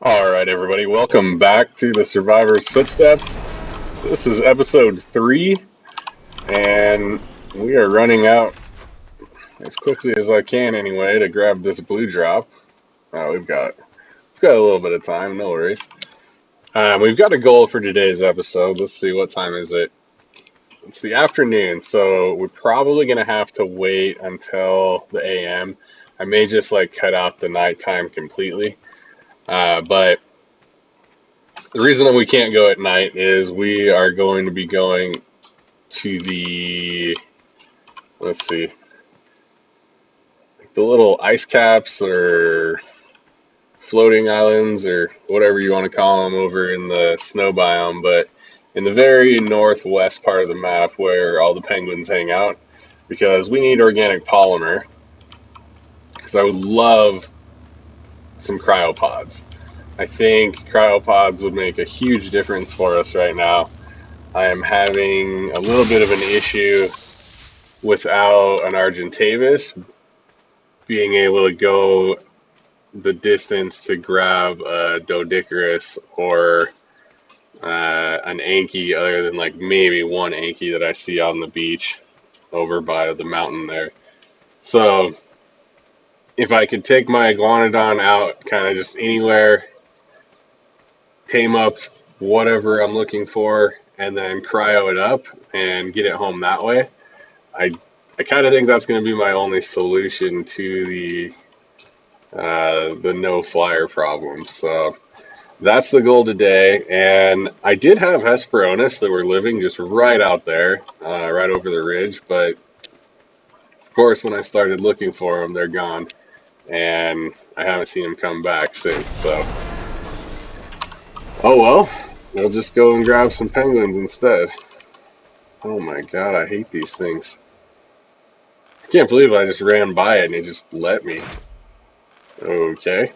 Alright, everybody, welcome back to the Survivor's Footsteps. This is episode 3, and we are running out as quickly as I can anyway to grab this blue drop. We've got a little bit of time, no worries. We've got a goal for today's episode. Let's see, what time is it? It's the afternoon, so we're probably going to have to wait until the AM. I may just cut out the nighttime completely, but the reason that we can't go at night is we are going to be going to let's see, the little ice caps or floating islands or whatever you want to call them over in the snow biome, but in the very northwest part of the map where all the penguins hang out, because we need organic polymer, because I would love some cryopods. I think cryopods would make a huge difference for us right now. I am having a little bit of an issue without an Argentavis being able to go the distance to grab a Doedicurus or an Anky, other than maybe one Anky that I see on the beach over by the mountain there. So if I could take my Iguanodon out kind of just anywhere, tame up whatever I'm looking for, and then cryo it up and get it home that way, I kind of think that's going to be my only solution to the no flyer problem. So that's the goal today. And I did have Hesperornis that were living just right out there, right over the ridge. But of course, when I started looking for them, they're gone, and I haven't seen them come back since. So, oh well, we'll just go and grab some penguins instead. Oh my god, I hate these things. I can't believe I just ran by it and it just let me. Okay.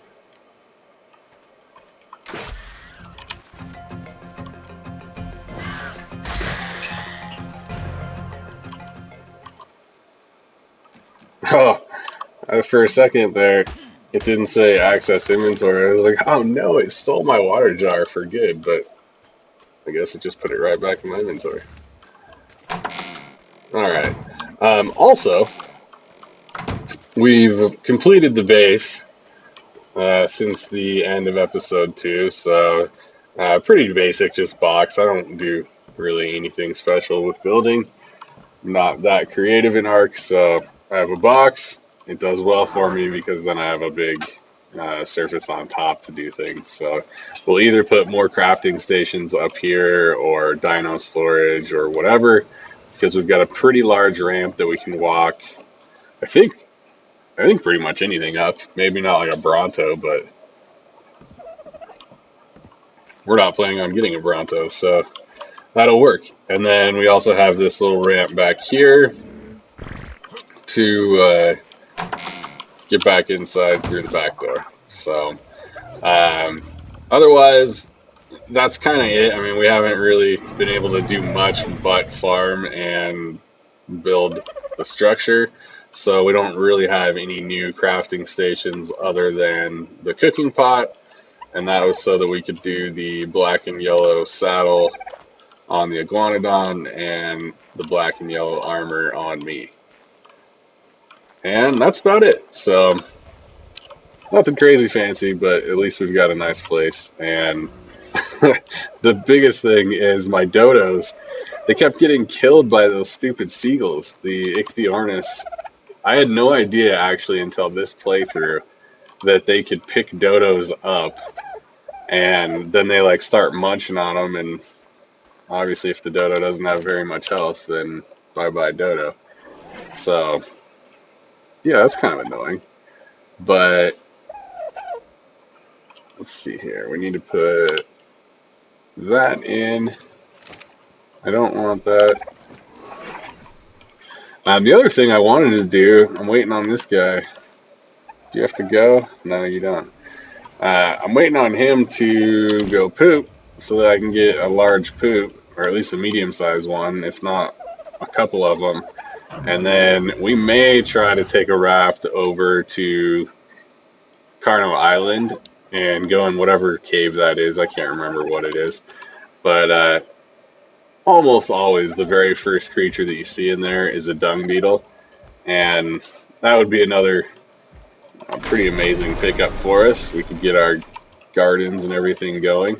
Oh, for a second there, it didn't say access inventory. I was like, oh no, it stole my water jar for good, but I guess it just put it right back in my inventory. Alright. Also, we've completed the base since the end of episode 2, so pretty basic, just box. I don't do really anything special with building. I'm not that creative in Ark, so I have a box. It does well for me because then I have a big surface on top to do things. So we'll either put more crafting stations up here or dino storage or whatever, because we've got a pretty large ramp that we can walk. I think pretty much anything up. Maybe not like a Bronto, but we're not planning on getting a Bronto, so that'll work. And then we also have this little ramp back here to get back inside through the back door. So otherwise, that's kind of it. I mean, we haven't really been able to do much but farm and build a structure. So we don't really have any new crafting stations other than the cooking pot, and that was so that we could do the black and yellow saddle on the Iguanodon and the black and yellow armor on me. And that's about it. So nothing crazy fancy, but at least we've got a nice place. And the biggest thing is my dodos. They kept getting killed by those stupid seagulls, the Ichthyornis. I had no idea actually until this playthrough that they could pick dodos up and then they start munching on them, and obviously if the dodo doesn't have very much health, then bye-bye dodo. So yeah, that's kind of annoying. But let's see here. We need to put that in. I don't want that. The other thing I wanted to do, I'm waiting on this guy. Do you have to go? No, you don't. I'm waiting on him to go poop so that I can get a large poop, or at least a medium-sized one, if not a couple of them. And then we may try to take a raft over to Carno Island and go in whatever cave that is. I can't remember what it is, but almost always the very first creature that you see in there is a dung beetle, and that would be another pretty amazing pickup for us. We could get our gardens and everything going.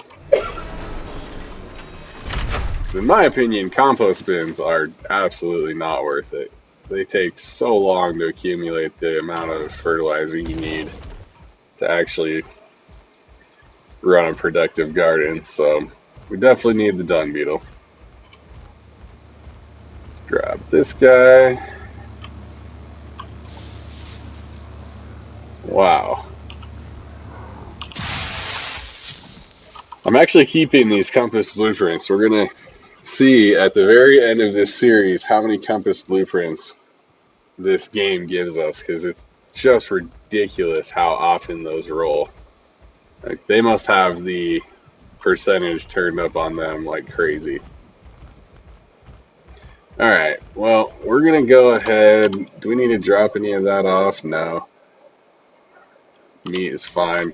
In my opinion, compost bins are absolutely not worth it. They take so long to accumulate the amount of fertilizer you need to actually run a productive garden. So we definitely need the dung beetle. Let's grab this guy. Wow. I'm actually keeping these compass blueprints. We're going to see at the very end of this series how many compass blueprints this game gives us, because it's just ridiculous how often those roll. Like, they must have the percentage turned up on them like crazy. Alright, well, we're going to go ahead. Do we need to drop any of that off? No. Meat is fine.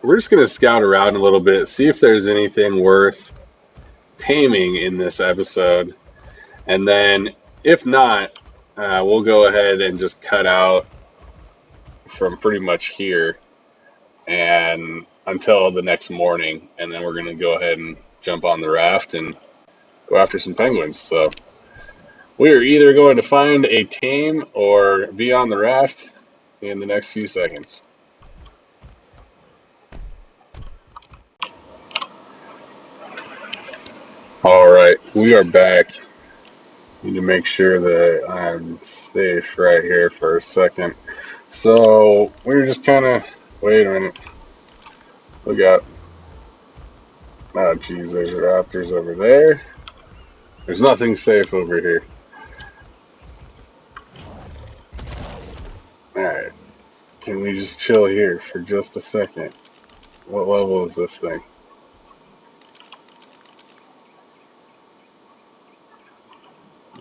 We're just going to scout around a little bit, see if there's anything worth taming in this episode. And then, if not, we'll go ahead and just cut out from pretty much here and until the next morning, and then we're going to go ahead and jump on the raft and go after some penguins. So we are either going to find a tame or be on the raft in the next few seconds. All right, we are back. Need to make sure that I'm safe right here for a second. So we're just kind of, wait a minute. We got, oh geez, there's raptors over there. There's nothing safe over here. Alright, can we just chill here for just a second? What level is this thing?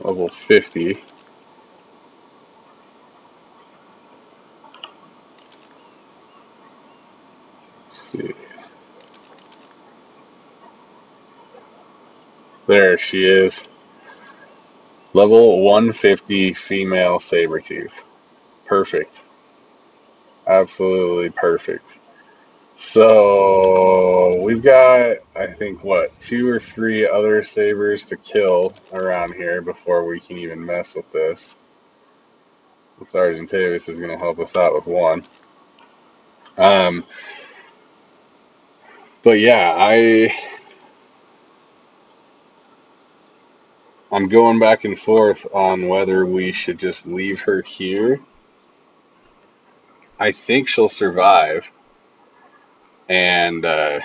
Level 50. Let's see. There she is. Level 150 female saber-tooth. Perfect. Absolutely perfect. So we've got, I think, what, 2 or 3 other sabers to kill around here before we can even mess with this. Sergeant Tavis is going to help us out with one. But yeah, I'm going back and forth on whether we should just leave her here. I think she'll survive, and I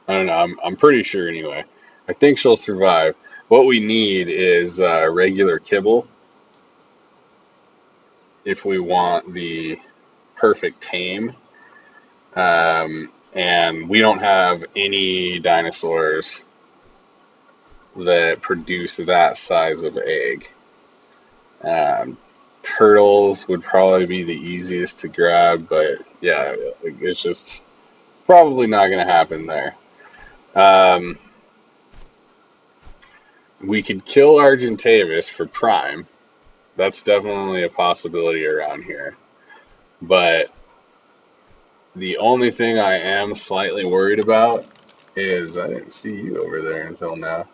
don't know. I'm pretty sure anyway. I think she'll survive. What we need is regular kibble if we want the perfect tame. And we don't have any dinosaurs that produce that size of egg. Turtles would probably be the easiest to grab, but yeah, it's just probably not going to happen there. We could kill Argentavis for prime. That's definitely a possibility around here. But the only thing I am slightly worried about is, I didn't see you over there until now.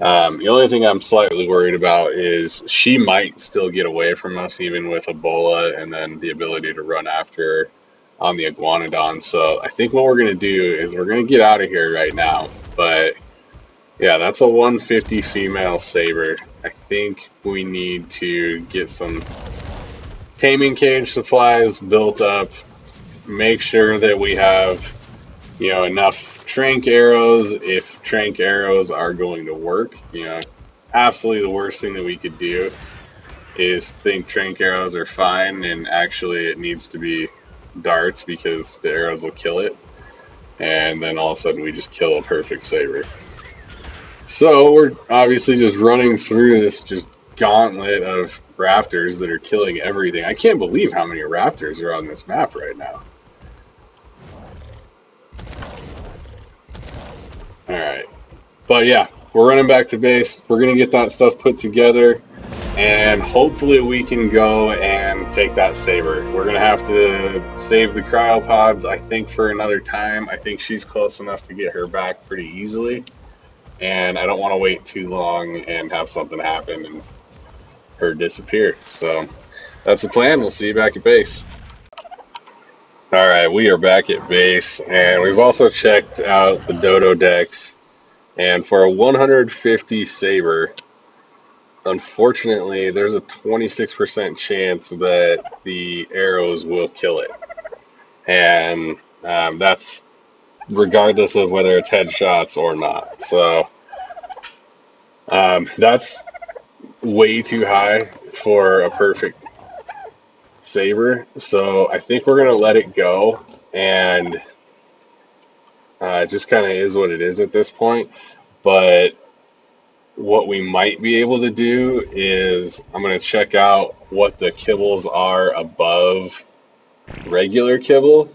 The only thing I'm slightly worried about is she might still get away from us even with Ebola and then the ability to run after her on the Iguanodon. So I think what we're going to do is we're going to get out of here right now. But yeah, that's a 150 female saber. I think we need to get some taming cage supplies built up, make sure that we have, enough trank arrows if trank arrows are going to work. Absolutely the worst thing that we could do is think trank arrows are fine, and actually it needs to be darts because the arrows will kill it, and then all of a sudden we just kill a perfect saber. So we're obviously just running through this just gauntlet of raptors that are killing everything. I can't believe how many raptors are on this map right now. Alright. But yeah, we're running back to base. We're going to get that stuff put together. And hopefully we can go and take that saber. We're going to have to save the cryopods, I think, for another time. I think she's close enough to get her back pretty easily. And I don't want to wait too long and have something happen and her disappear. So that's the plan. We'll see you back at base. Alright, we are back at base. And we've also checked out the dodo decks. And for a 150 saber, unfortunately, there's a 26% chance that the arrows will kill it. And that's regardless of whether it's headshots or not. So that's way too high for a perfect saber. So I think we're going to let it go. And it just kind of is what it is at this point. But what we might be able to do is I'm going to check out what the kibbles are above regular kibble.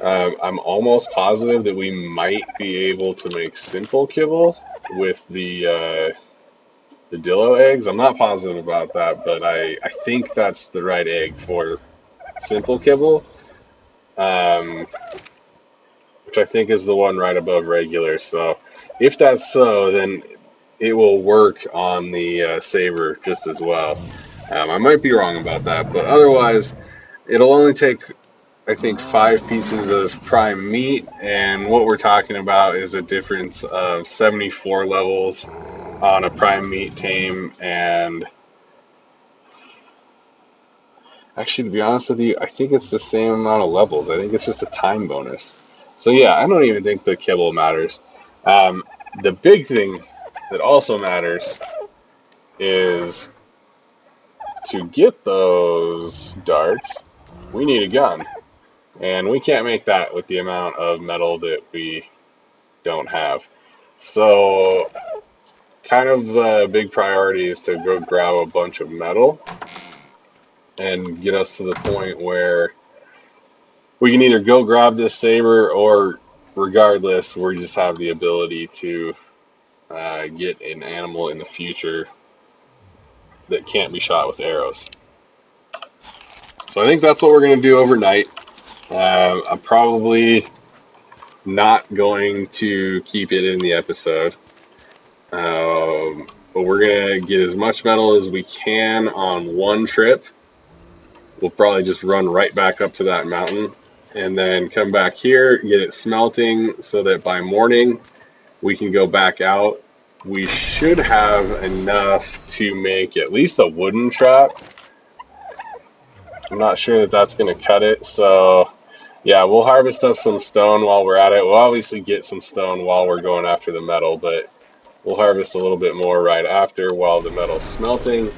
I'm almost positive that we might be able to make simple kibble with the dillo eggs. I'm not positive about that, but I think that's the right egg for simple kibble, which I think is the one right above regular. So if that's so, then it will work on the saber just as well. I might be wrong about that, but otherwise, it'll only take, I think, 5 pieces of prime meat, and what we're talking about is a difference of 74 levels on a prime meat tame, and actually, to be honest with you, I think it's the same amount of levels. I think it's just a time bonus. So yeah, I don't even think the kibble matters. The big thing that also matters is to get those darts, we need a gun. And we can't make that with the amount of metal that we don't have. So kind of a big priority is to go grab a bunch of metal and get us to the point where we can either go grab this saber, or regardless, we just have the ability to get an animal in the future that can't be shot with arrows. So I think that's what we're going to do overnight. I'm probably not going to keep it in the episode. But we're going to get as much metal as we can on one trip. We'll probably just run right back up to that mountain and then come back here, get it smelting so that by morning we can go back out. We should have enough to make at least a wooden trap. I'm not sure that that's going to cut it, so yeah, we'll harvest up some stone while we're at it. We'll obviously get some stone while we're going after the metal, but we'll harvest a little bit more right after while the metal's smelting,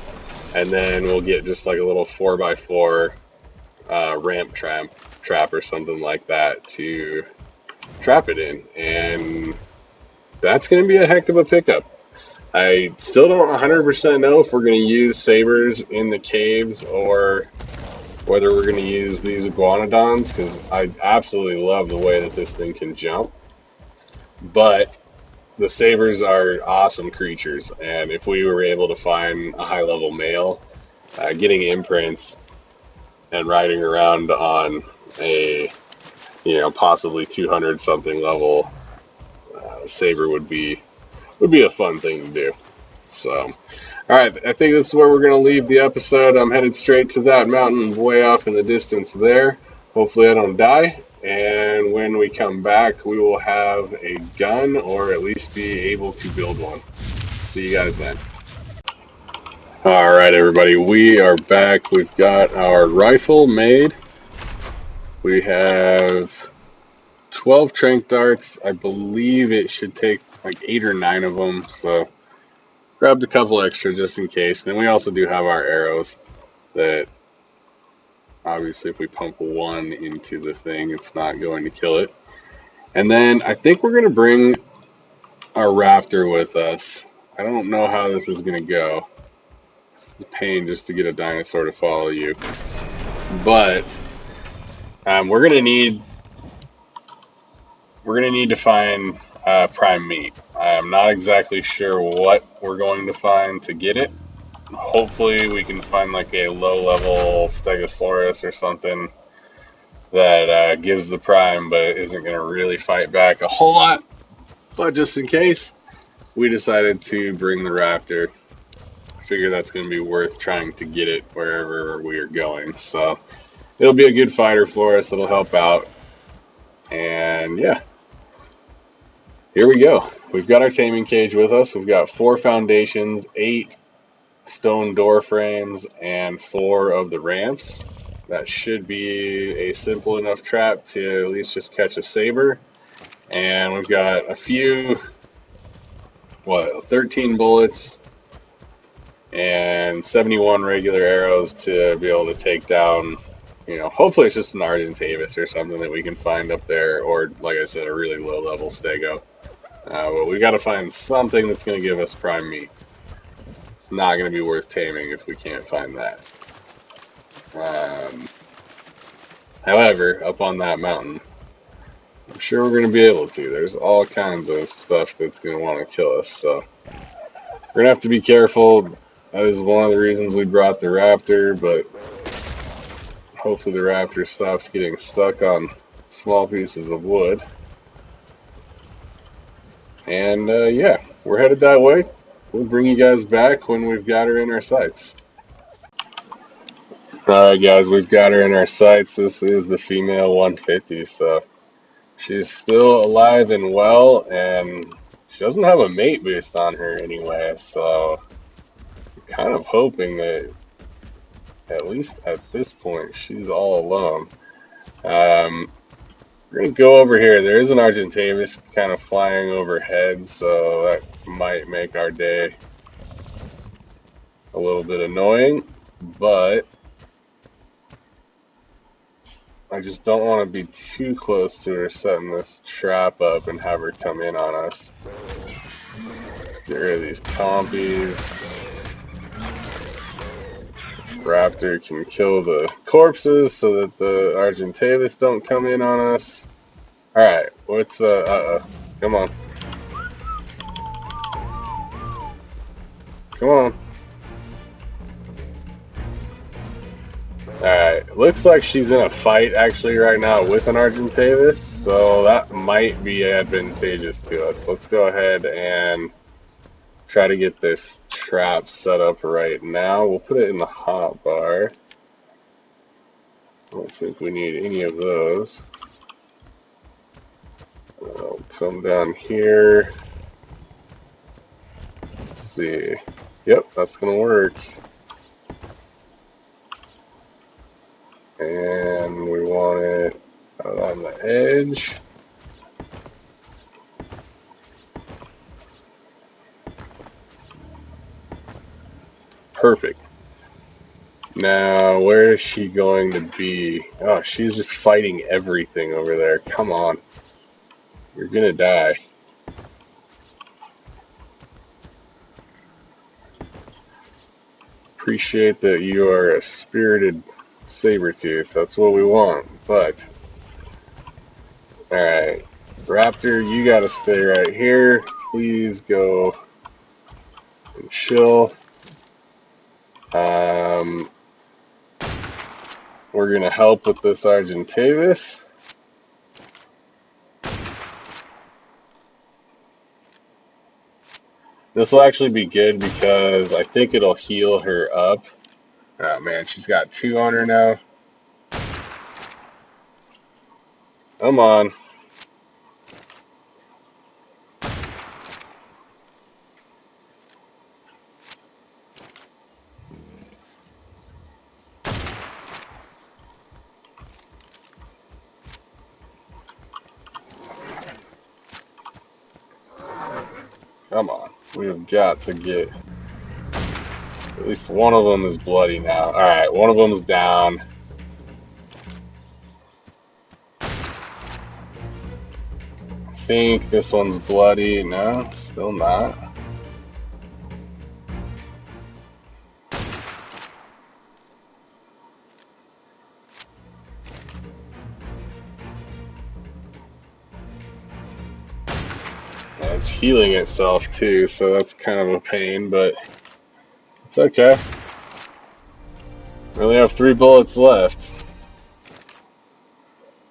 and then we'll get just like a little 4x4 ramp trap or something like that to trap it in, and that's going to be a heck of a pickup. I still don't 100% know if we're going to use sabers in the caves or whether we're going to use these iguanodons, because I absolutely love the way that this thing can jump. But the sabers are awesome creatures, and if we were able to find a high-level male, getting imprints and riding around on a, possibly 200 something level saber would be a fun thing to do. So, all right, I think this is where we're going to leave the episode. I'm headed straight to that mountain way off in the distance there. Hopefully I don't die. And when we come back, we will have a gun, or at least be able to build one. See you guys then. All right, everybody, we are back. We've got our rifle made. We have 12 trank darts. I believe it should take like 8 or 9 of them, so grabbed a couple extra just in case. Then we also do have our arrows that obviously if we pump one into the thing, it's not going to kill it. And then I think we're going to bring our raptor with us. I don't know how this is going to go. It's a pain just to get a dinosaur to follow you. But we're gonna need to find prime meat. I'm not exactly sure what we're going to find to get it. Hopefully, we can find like a low-level Stegosaurus or something that gives the prime, but isn't going to really fight back a whole lot. But just in case, we decided to bring the raptor. I figure that's going to be worth trying to get it wherever we are going. So it'll be a good fighter for us. It'll help out. And yeah, here we go. We've got our taming cage with us. We've got 4 foundations, 8 stone door frames, and 4 of the ramps. That should be a simple enough trap to at least just catch a saber. And we've got a few, 13 bullets and 71 regular arrows to be able to take down, hopefully it's just an Argentavis or something that we can find up there, or like I said, a really low level stego. But we got to find something that's going to give us prime meat. It's not going to be worth taming if we can't find that. However, up on that mountain, I'm sure we're going to be able to. There's all kinds of stuff that's going to want to kill us, so we're going to have to be careful. That is one of the reasons we brought the raptor, but hopefully the raptor stops getting stuck on small pieces of wood. And yeah, we're headed that way. We'll bring you guys back when we've got her in our sights. Alright guys, we've got her in our sights. This is the female 150, so she's still alive and well, and she doesn't have a mate boost on her anyway, so I'm kind of hoping that at least at this point she's all alone. We're going to go over here. There is an Argentavis kind of flying overhead, so that might make our day a little bit annoying, but I just don't want to be too close to her setting this trap up and have her come in on us. Let's get rid of these compies. Raptor can kill the corpses so that the Argentavis don't come in on us. Alright, what's come on. Come on. Alright, looks like she's in a fight actually right now with an Argentavis, so that might be advantageous to us. Let's go ahead and try to get this trap set up right now. We'll put it in the hotbar. I don't think we need any of those. I'll come down here. Let's see. Yep, that's gonna work. And we want it out on the edge. Perfect. Now, where is she going to be? Oh, she's just fighting everything over there. Come on. You're gonna die. Appreciate that you are a spirited saber-tooth. That's what we want, but... Alright. Raptor, you gotta stay right here. Please go and chill. We're gonna help with this Argentavis. This will actually be good because I think it'll heal her up. Oh man, she's got 2 on her now. Come on. Come on. We have got to get... At least one of them is bloody now. Alright, one of them's down. I think this one's bloody. No, still not. And it's healing itself too, so that's kind of a pain, but it's okay. We only have 3 bullets left.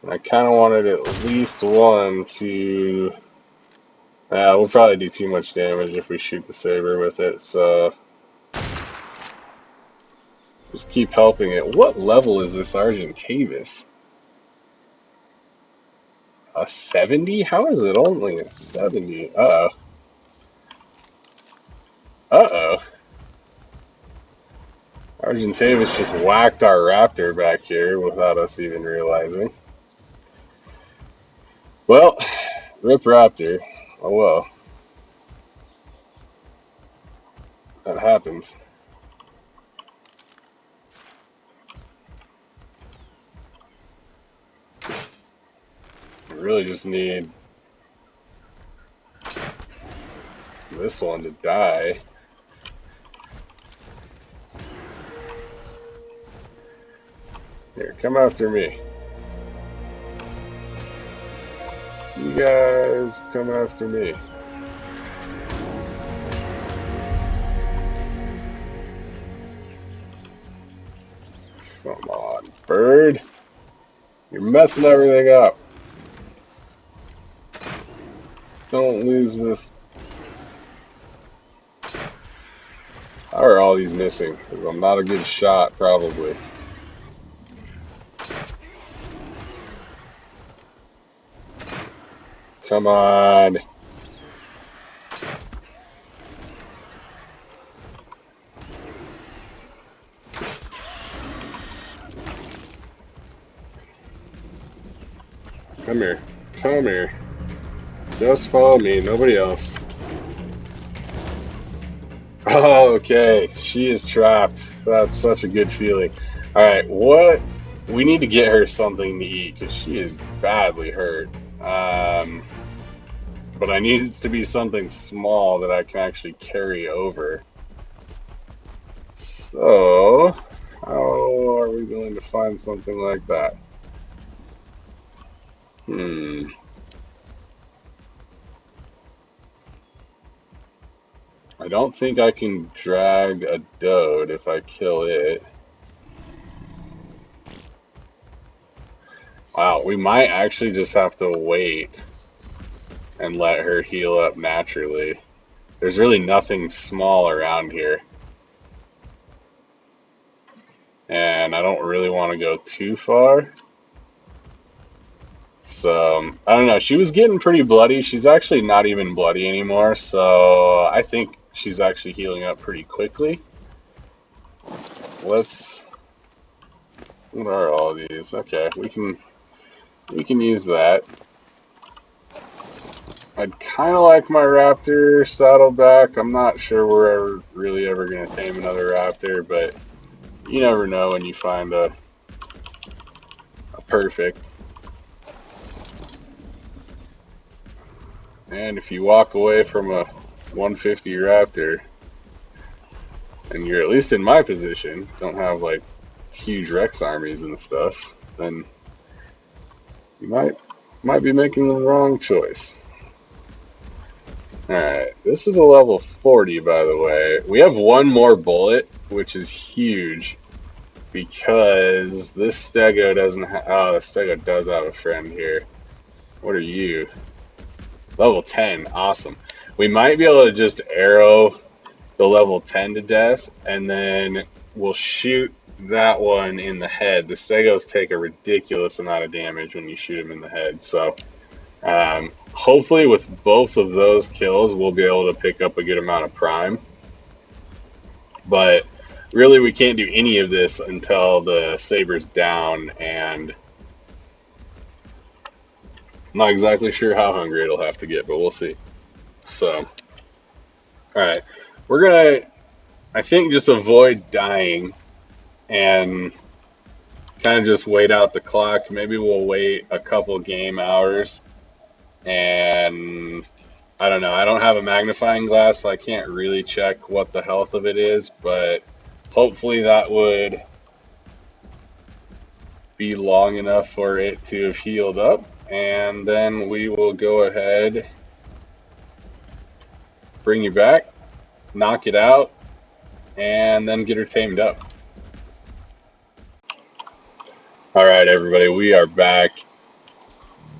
And I kind of wanted at least one to... we'll probably do too much damage if we shoot the saber with it, so... Just keep helping it. What level is this Argentavis? A 70? How is it only a 70? Uh-oh. Uh-oh. Argentavis just whacked our raptor back here without us even realizing. Well, rip raptor. Oh well. That happens. We really just need this one to die. Here, come after me. You guys come after me. Come on, bird. You're messing everything up. Don't lose this. How are all these missing? Because I'm not a good shot, probably. Come on. Come here. Come here. Just follow me, nobody else. Oh, okay. She is trapped. That's such a good feeling. Alright, what? We need to get her something to eat because she is badly hurt. But I need it to be something small that I can actually carry over. So, how are we going to find something like that? I don't think I can drag a dode if I kill it. Wow, we might actually just have to wait and let her heal up naturally. There's really nothing small around here. And I don't really want to go too far. So, I don't know. She was getting pretty bloody. She's actually not even bloody anymore. So, I think she's actually healing up pretty quickly. Let's... What are all these? Okay, we can use that. I'd kind of like my raptor saddleback. I'm not sure we're really ever going to tame another raptor, but you never know when you find a perfect. And if you walk away from a 150 raptor, and you're at least in my position, don't have like huge Rex armies and stuff, then you might be making the wrong choice. Alright, this is a level 40, by the way. We have one more bullet, which is huge, because this stego doesn't have... Oh, the stego does have a friend here. What are you? Level 10, awesome. We might be able to just arrow the level 10 to death, and then we'll shoot that one in the head. The stegos take a ridiculous amount of damage when you shoot them in the head, so... hopefully with both of those kills, we'll be able to pick up a good amount of prime. But really, we can't do any of this until the saber's down, and I'm not exactly sure how hungry it'll have to get, but we'll see. So, alright. We're gonna, I think, just avoid dying and kind of just wait out the clock. Maybe we'll wait a couple game hours, and I don't know. I don't have a magnifying glass, so I can't really check what the health of it is, but hopefully that would be long enough for it to have healed up, and then we will go ahead bring you back, knock it out, and then get her tamed up. All right, everybody, we are back.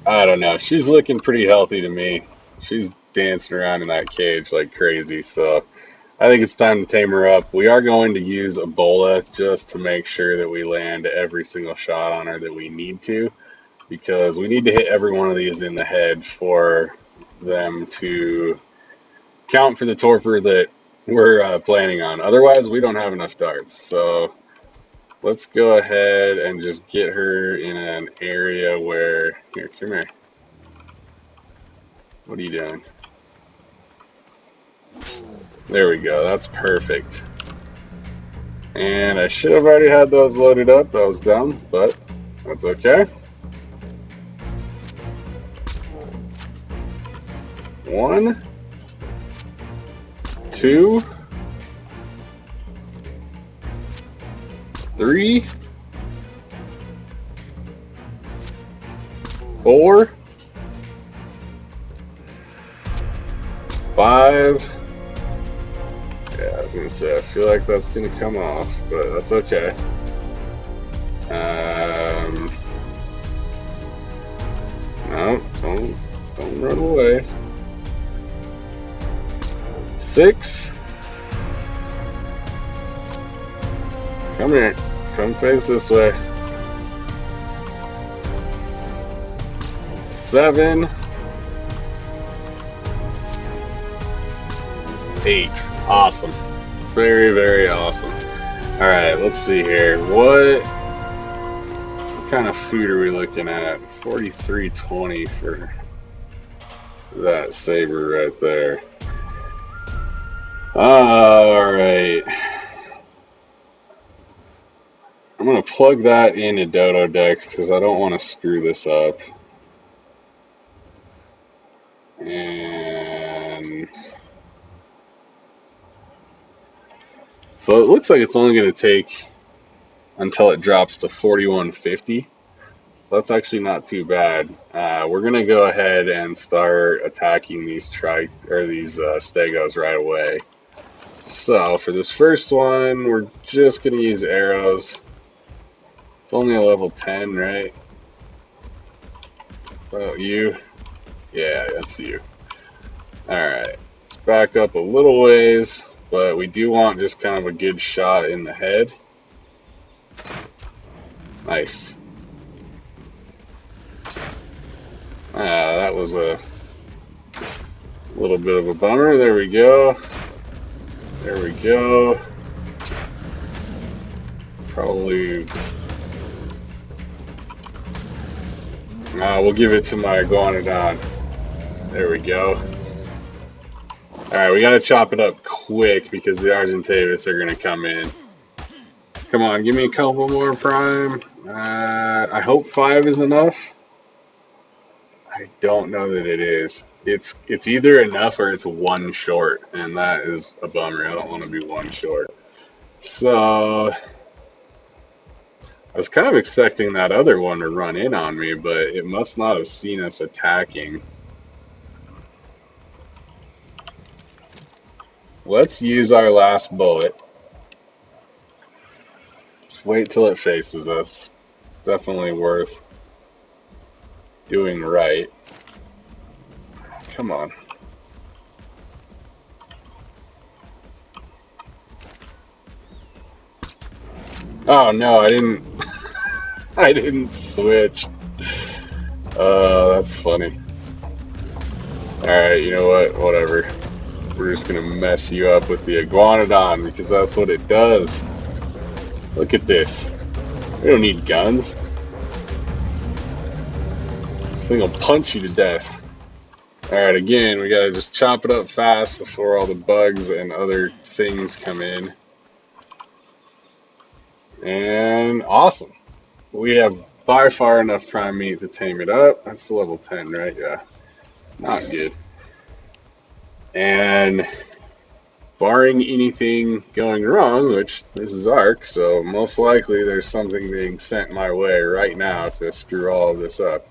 I don't know. She's looking pretty healthy to me. She's dancing around in that cage like crazy, so I think it's time to tame her up. We are going to use Ebola just to make sure that we land every single shot on her that we need to, because we need to hit every one of these in the head for them to count for the torpor that we're planning on. Otherwise, we don't have enough darts. So let's go ahead and just get her in an area where... Here, come here. What are you doing? There we go. That's perfect. And I should have already had those loaded up. That was dumb, but that's okay. One, two, three, four, five. Yeah, I was gonna say, I feel like that's gonna come off, but that's okay. No, don't run away. 6. Come here. Come face this way. 7. 8. Awesome. Very, very awesome. Alright, let's see here. What kind of food are we looking at? 43.20 for that saber right there. Alright. I'm going to plug that into Dodo Dex because I don't want to screw this up. And so it looks like it's only going to take until it drops to 41.50. So that's actually not too bad. We're going to go ahead and start attacking these stegos right away. So for this first one, we're just going to use arrows. It's only a level 10, right? So you? Yeah, that's you. Alright, let's back up a little ways, but we do want just kind of a good shot in the head. Nice. That was a little bit of a bummer. There we go. There we go. Probably... we'll give it to my Iguanodon. There we go. Alright, we gotta chop it up quick because the Argentavis are gonna come in. Come on, give me a couple more prime. I hope 5 is enough. I don't know that it is. It's either enough or it's 1 short, and that is a bummer. I don't want to be 1 short. So I was kind of expecting that other one to run in on me, but it must not have seen us attacking. Let's use our last bullet. Just wait till it faces us. It's definitely worth doing right. Come on. Oh no, I didn't I didn't switch. That's funny. Alright, you know what? Whatever. We're just gonna mess you up with the Iguanodon because that's what it does. Look at this. We don't need guns. This thing will punch you to death. Alright, again, we gotta just chop it up fast before all the bugs and other things come in. And awesome. We have by far enough prime meat to tame it up. That's the level 10, right? Yeah. Not good. And barring anything going wrong, which this is Ark, so most likely there's something being sent my way right now to screw all of this up.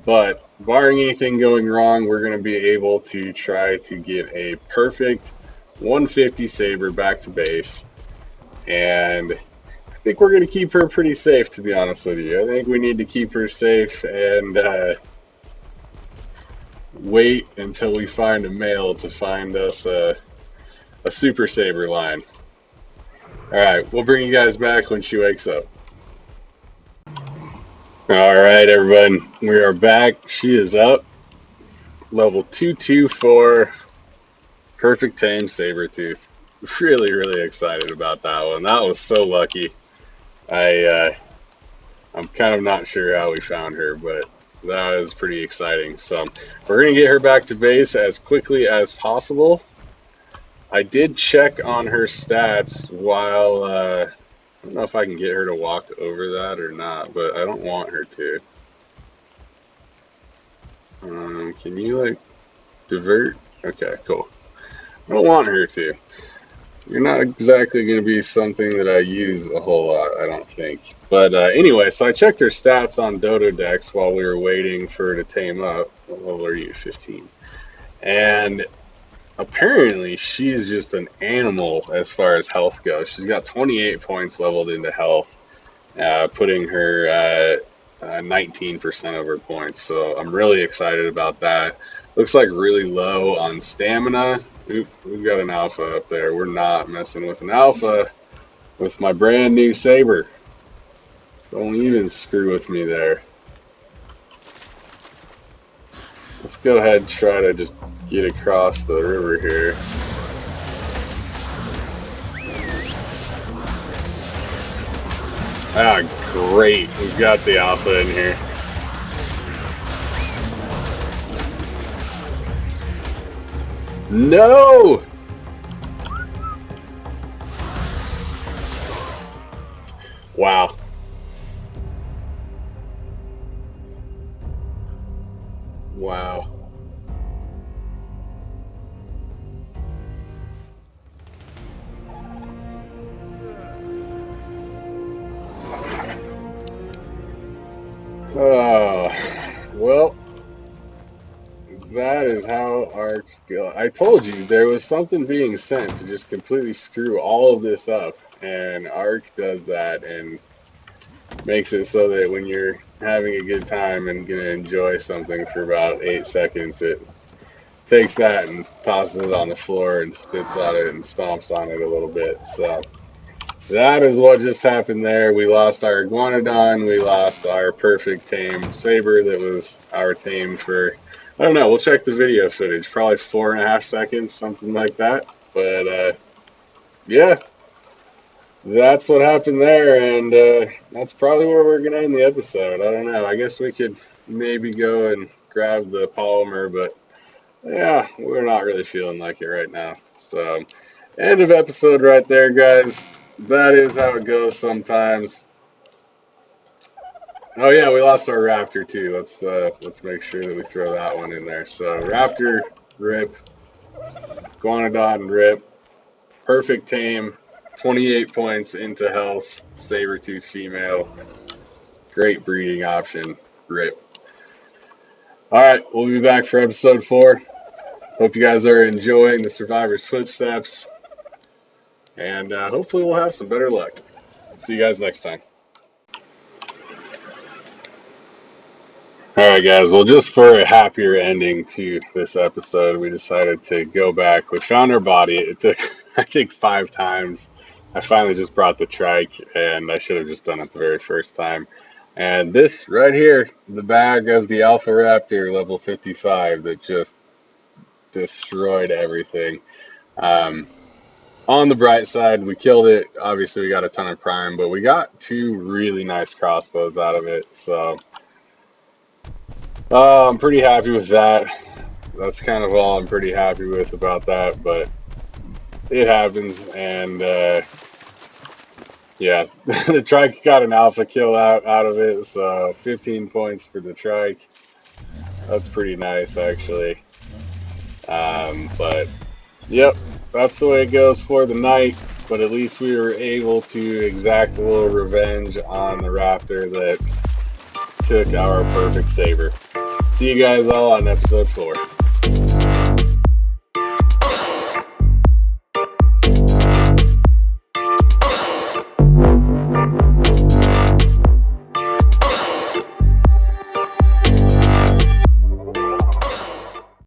But barring anything going wrong, we're going to be able to try to get a perfect 150 saber back to base. And I think we're going to keep her pretty safe, to be honest with you. I think we need to keep her safe and wait until we find a male to find us a super saber line. All right, we'll bring you guys back when she wakes up. All right, everyone, we are back. She is up, level 224, perfect tame saber tooth. Really, really excited about that one. That was so lucky. I'm kind of not sure how we found her, but that was pretty exciting. So we're gonna get her back to base as quickly as possible. I did check on her stats while I don't know if I can get her to walk over that or not, but I don't want her to. Can you like divert? Okay, cool. I don't want her to. You're not exactly going to be something that I use a whole lot, I don't think. But anyway, so I checked her stats on Dodo Dex while we were waiting for her to tame up. What level are you? 15. And apparently she's just an animal as far as health goes. She's got 28 points leveled into health, putting her at 19% of her points. So I'm really excited about that. Looks like really low on stamina. Oop, we've got an alpha up there. We're not messing with an alpha with my brand new saber. Don't even screw with me there. Let's go ahead and try to just get across the river here. Ah, great. We've got the alpha in here. No! Wow. Wow. Oh, well, that is how Arc go. I told you there was something being sent to just completely screw all of this up, and Arc does that and makes it so that when you're having a good time and gonna enjoy something for about 8 seconds, it takes that and tosses it on the floor and spits on it and stomps on it a little bit. So that is what just happened there. We lost our iguanodon. We lost our perfect tame saber that was our tame for, I don't know, we'll check the video footage. Probably 4.5 seconds, something like that. But yeah, that's what happened there. And that's probably where we're going to end the episode. I don't know. I guess we could maybe go and grab the polymer, but yeah, we're not really feeling like it right now. So, end of episode right there, guys. That is how it goes sometimes. Oh yeah, we lost our raptor too. Let's make sure that we throw that one in there. So raptor, rip, guanodon, rip, perfect tame, 28 points into health, saber-tooth female, great breeding option, rip. All right, we'll be back for episode 4. Hope you guys are enjoying the Survivor's Footsteps, and hopefully we'll have some better luck. See you guys next time. All right, guys. Well, just for a happier ending to this episode, we decided to go back. We found our body. It took, I think, 5 times. I finally just brought the trike, and I should have just done it the very first time. And this right here, the bag of the Alpha Raptor level 55 that just destroyed everything. On the bright side, we killed it. Obviously, we got a ton of prime, but we got 2 really nice crossbows out of it. So I'm pretty happy with that. That's kind of all I'm pretty happy with about that, but it happens. And yeah, the trike got an alpha kill out of it, so 15 points for the trike. That's pretty nice, actually. But yep, that's the way it goes for the night. But at least we were able to exact a little revenge on the raptor that took our perfect saber. see you guys all on episode 4.